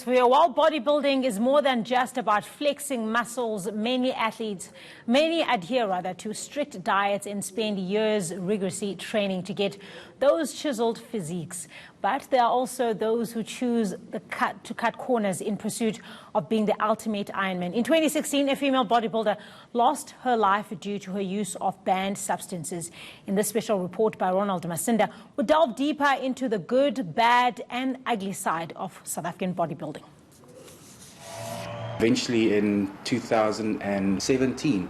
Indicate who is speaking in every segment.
Speaker 1: for you. While bodybuilding is more than just about flexing muscles, many adhere to strict diets and spend years rigorously training to get those chiseled physiques. But there are also those who choose to cut corners in pursuit of being the ultimate Ironman. In 2016, a female bodybuilder lost her life due to her use of banned substances. In this special report by Ronald Masinda, we'll delve deeper into the good, bad and ugly side of South African bodybuilding.
Speaker 2: Eventually in 2017,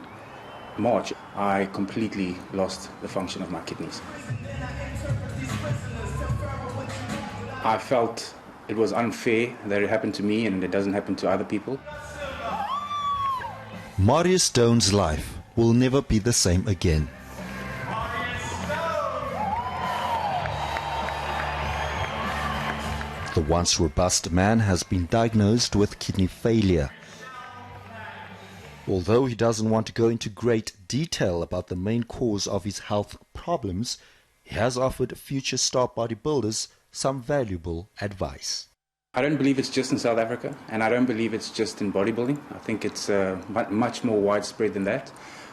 Speaker 2: March, I completely lost the function of my kidneys. I felt it was unfair that it happened to me and it doesn't happen to other people.
Speaker 3: Marius Stone's life will never be the same again. The once robust man has been diagnosed with kidney failure. Although he doesn't want to go into great detail about the main cause of his health problems, he has offered future star bodybuilders some valuable advice.
Speaker 2: I don't believe it's just in South Africa, and I don't believe it's just in bodybuilding. I think it's much more widespread than that.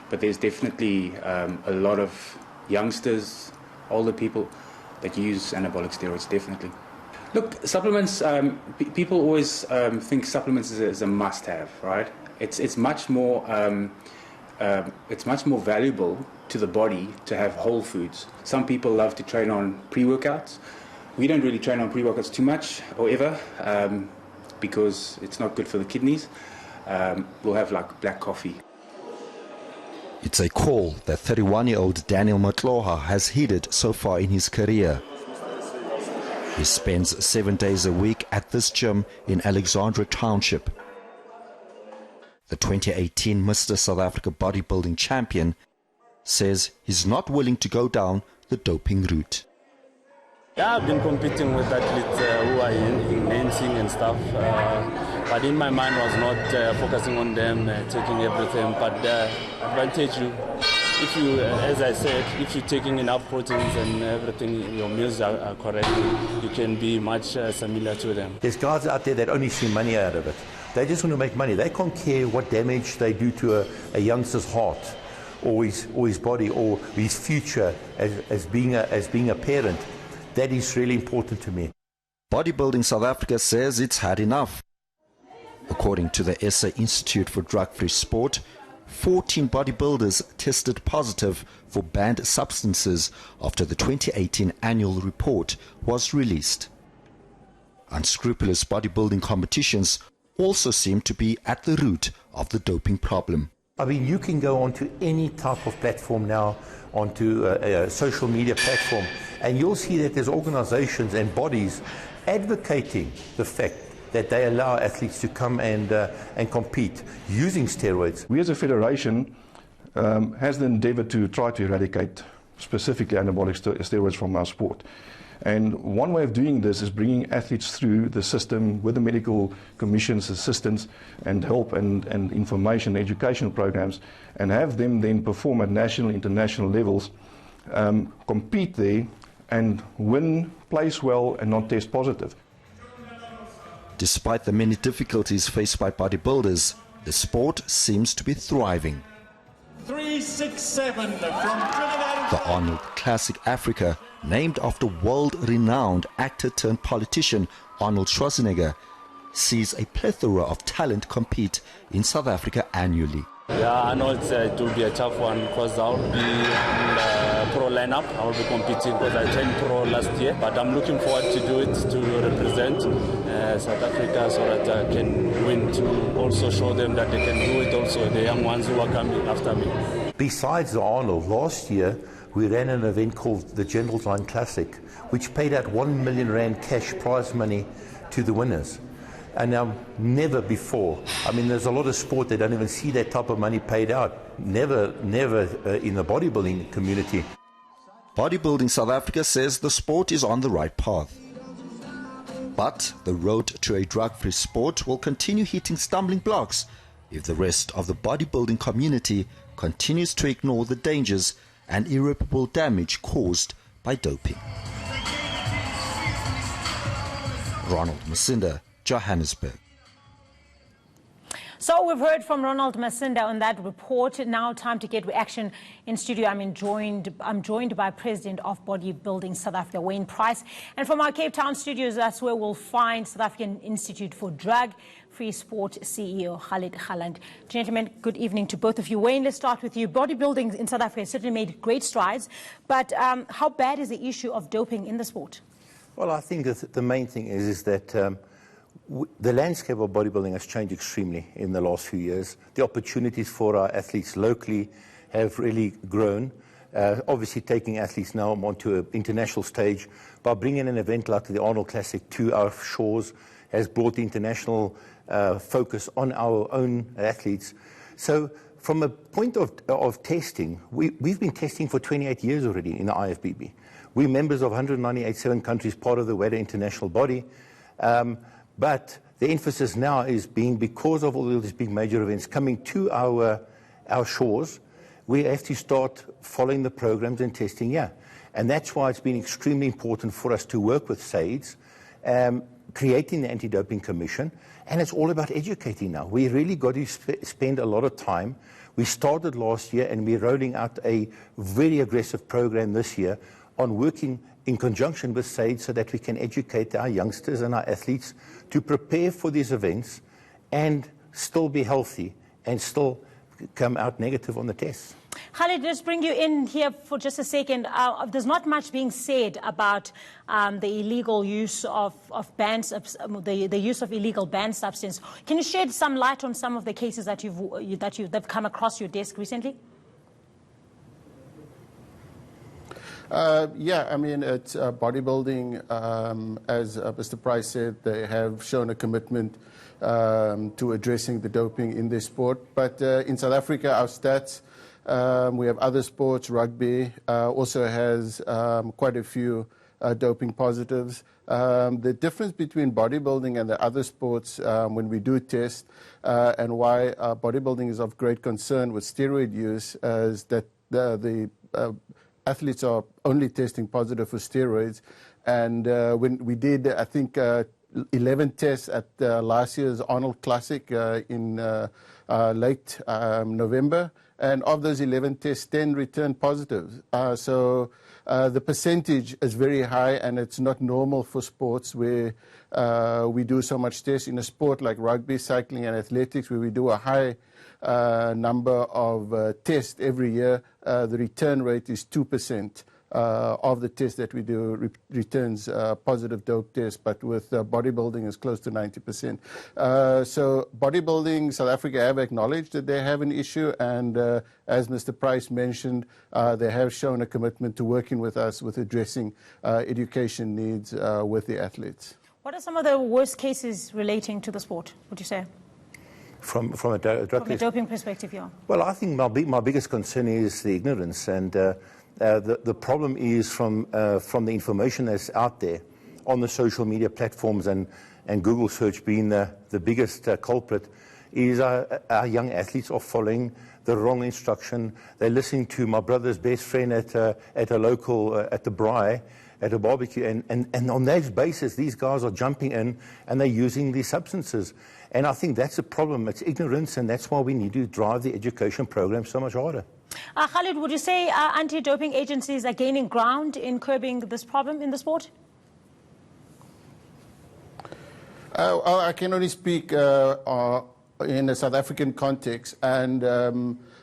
Speaker 2: But there's definitely a lot of youngsters, older people that use anabolic steroids, definitely. Look, supplements, people always think supplements is a must-have, right? It's much more valuable to the body to have whole foods. Some people love to train on pre-workouts. We don't really train on pre-workouts too much or ever because it's not good for the kidneys. We'll have like black coffee.
Speaker 3: It's a call that 31-year-old Daniel Matloha has heeded so far in his career. He spends 7 days a week at this gym in Alexandra Township. The 2018 Mr. South Africa bodybuilding champion says he's not willing to go down the doping route.
Speaker 4: Yeah, I've been competing with athletes who are in enhancing and stuff, but in my mind was not focusing on them, taking everything. But the advantage, if you, as I said, if you're taking enough proteins and everything, your meals are correct, you can be much similar to them.
Speaker 5: There's guys out there that only see money out of it. They just want to make money. They can't care what damage they do to a youngster's heart or his body or his future as being a parent. That is really important to me.
Speaker 3: Bodybuilding South Africa says it's had enough. According to the SA Institute for Drug-Free Sport, 14 bodybuilders tested positive for banned substances after the 2018 annual report was released. Unscrupulous bodybuilding competitions also seem to be at the root of the doping problem.
Speaker 5: I mean, you can go onto any type of platform now, onto a social media platform, and you'll see that there's organizations and bodies advocating the fact that they allow athletes to come and compete using steroids.
Speaker 6: We as a federation has the endeavor to try to eradicate specifically anabolic steroids from our sport. And one way of doing this is bringing athletes through the system with the medical commission's assistance and help and information, educational programs, and have them then perform at national, international levels, compete there and win, place well and not test positive.
Speaker 3: Despite the many difficulties faced by bodybuilders, the sport seems to be thriving.
Speaker 7: 367 from Trinidad.
Speaker 3: The Arnold Classic Africa, named after world-renowned actor-turned-politician Arnold Schwarzenegger, sees a plethora of talent compete in South Africa annually.
Speaker 4: Yeah, I know it will be a tough one because I'll be in the pro lineup. I will be competing because I turned pro last year, but I'm looking forward to do it to represent South Africa so that I can win, to also show them that they can do it also, the young ones who are coming after me.
Speaker 5: Besides the Arnold, last year we ran an event called the Gentleman Classic, which paid out R1 million cash prize money to the winners. And now, never before, I mean, there's a lot of sport they don't even see that type of money paid out. Never in the bodybuilding community.
Speaker 3: Bodybuilding South Africa says the sport is on the right path. But the road to a drug-free sport will continue hitting stumbling blocks if the rest of the bodybuilding community continues to ignore the dangers and irreparable damage caused by doping. Ronald Masinda, Johannesburg.
Speaker 1: So we've heard from Ronald Masinda on that report. Now time to get reaction in studio. I'm joined by President of Bodybuilding South Africa, Wayne Price. And from our Cape Town studios, that's where we'll find South African Institute for Drug-Free Sport CEO Khalid Khalland. Gentlemen, good evening to both of you. Wayne, let's start with you. Bodybuilding in South Africa has certainly made great strides, but how bad is the issue of doping in the sport?
Speaker 5: Well, I think that the main thing is that the landscape of bodybuilding has changed extremely in the last few years. The opportunities for our athletes locally have really grown. Obviously, taking athletes now onto an international stage by bringing an event like the Arnold Classic to our shores has brought the international focus on our own athletes. So from a point of testing, we've been testing for 28 years already in the IFBB. We're members of 198 countries, part of the WADA international body. But the emphasis now is being, because of all these big major events coming to our shores, we have to start following the programs and testing here. And that's why it's been extremely important for us to work with SAIDS, creating the Anti-Doping Commission. And it's all about educating now. We really got to spend a lot of time. We started last year and we're rolling out a very aggressive program this year on working in conjunction with SAID so that we can educate our youngsters and our athletes to prepare for these events and still be healthy and still come out negative on the tests.
Speaker 1: Khalid, let's bring you in here for just a second. There's not much being said about the illegal use of the use of illegal banned substance. Can you shed some light on some of the cases that have come across your desk recently?
Speaker 8: Yeah, I mean, it's bodybuilding, as Mr. Price said, they have shown a commitment to addressing the doping in their sport. But in South Africa, our stats, we have other sports. Rugby also has quite a few doping positives. The difference between bodybuilding and the other sports when we do test and why bodybuilding is of great concern with steroid use is that the athletes are only testing positive for steroids. And when we did, I think, 11 tests at last year's Arnold Classic in late November. And of those 11 tests, 10 returned positive. So the percentage is very high, and it's not normal for sports where we do so much tests. In a sport like rugby, cycling, and athletics, where we do a high number of tests every year, the return rate is 2% of the tests that we do returns positive dope tests, but with bodybuilding is close to 90%. So bodybuilding, South Africa have acknowledged that they have an issue, and as Mr. Price mentioned, they have shown a commitment to working with us with addressing education needs with the athletes.
Speaker 1: What are some of the worst cases relating to the sport, would you say?
Speaker 5: From a
Speaker 1: doping perspective, yeah.
Speaker 5: Well, I think my biggest concern is the ignorance, and the problem is from the information that's out there on the social media platforms, and Google search being the biggest culprit, is our young athletes are following the wrong instruction. They're listening to my brother's best friend at a local, at the Braai, at a barbecue, and on that basis, these guys are jumping in and they're using these substances. And I think that's a problem. It's ignorance, and that's why we need to drive the education program so much harder.
Speaker 1: Khalid, would you say anti-doping agencies are gaining ground in curbing this problem in the sport?
Speaker 8: I can only speak in a South African context, and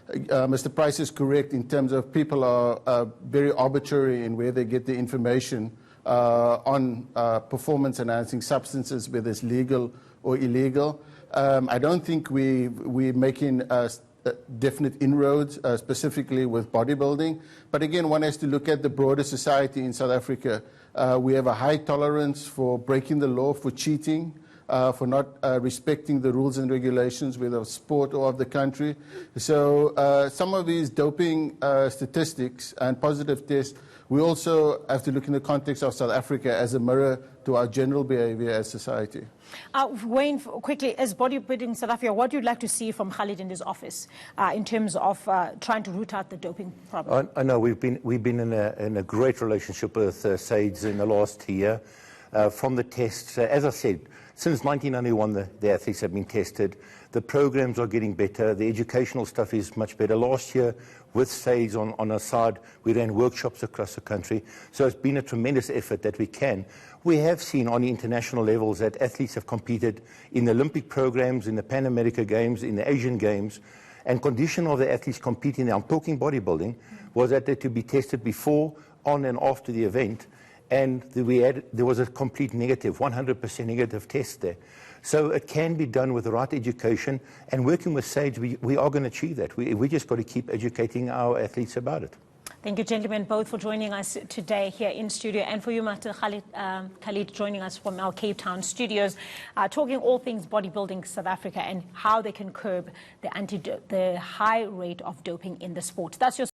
Speaker 8: Mr. Price is correct in terms of people are very arbitrary in where they get the information on performance-enhancing substances, whether it's legal or illegal. I don't think we're making definite inroads, specifically with bodybuilding. But again, one has to look at the broader society in South Africa. We have a high tolerance for breaking the law, for cheating, for not respecting the rules and regulations, whether of sport or of the country. So some of these doping statistics and positive tests, we also have to look in the context of South Africa as a mirror to our general behavior as society.
Speaker 1: Wayne, quickly, as Bodybuilding South Africa, what would you like to see from Khalid in his office in terms of trying to root out the doping problem?
Speaker 5: I know we've been in a great relationship with SAIDS in the last year. From the tests, as I said, Since 1991, the athletes have been tested. The programs are getting better. The educational stuff is much better. Last year, with SAIDS on our side, we ran workshops across the country. So it's been a tremendous effort that we can. We have seen on the international levels that athletes have competed in the Olympic programs, in the Pan American Games, in the Asian Games. And condition of the athletes competing, I'm talking bodybuilding, was that they to be tested before, on and after the event. And there was a complete negative, 100% negative test there. So it can be done with the right education, and working with SAIDS, we are going to achieve that. We just got to keep educating our athletes about it.
Speaker 1: Thank you, gentlemen, both for joining us today here in studio, and for you, Mr. Khalid, joining us from our Cape Town studios, talking all things bodybuilding South Africa and how they can curb the high rate of doping in the sport. That's your